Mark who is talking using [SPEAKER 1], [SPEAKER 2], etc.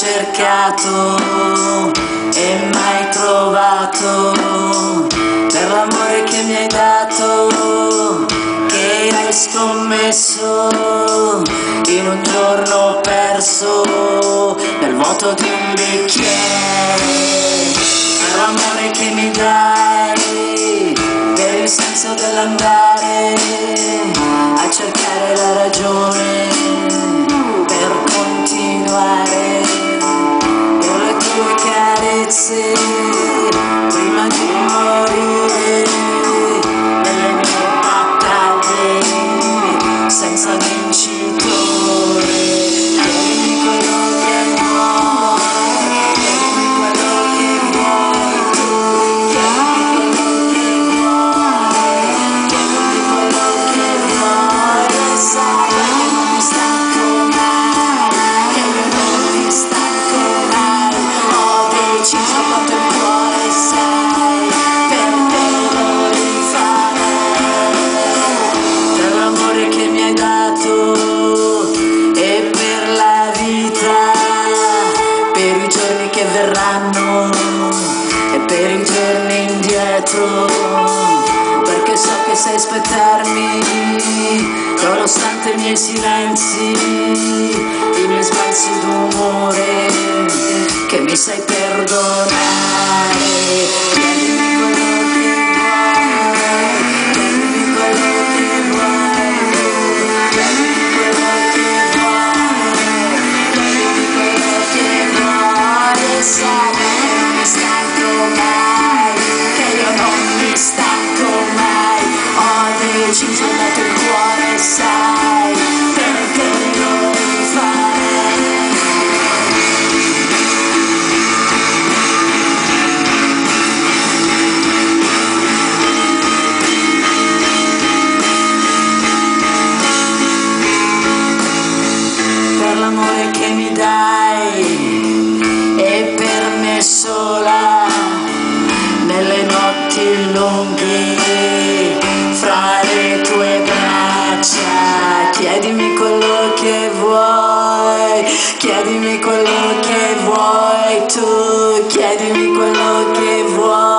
[SPEAKER 1] cercato e mai trovato, per l'amore che mi hai dato, che hai scommesso in un giorno perso nel vuoto di un bicchiere, per l'amore che mi dai, per il senso dell'andare a cercare la ragione per continuare, per le tue carezze prima di morire, nelle mie battaglie senza vincitore. Chiedimi quello che vuoi, chiedimi quello che vuoi tu, chiedimi quello che vuoi, e sai che non mi stanco mai, che io non mi stanco mai. Ho deciso quanto il cuore sai, per te lo rifarei, per l'amore che mi hai dato e per la vita, per i giorni che verranno e per i giorni indietro, perché so che sai aspettarmi nonostante i miei silenzi, i miei sbalzi d'umore, che mi sai perdonare. Chiedimi quello che vuoi, chiedimi quello che vuoi tu, chiedimi quello che vuoi, chiedimi quello che vuoi, e sai che non mi stanco mai, che io non mi stanco mai. Ho deciso, ho dato il cuore, sai, perché lo rifarei. Per l'amore che mi dai e per me sola, nelle notti lunghe fra le tue braccia. Chiedimi quello che vuoi, chiedimi quello che vuoi tu, chiedimi quello che vuoi.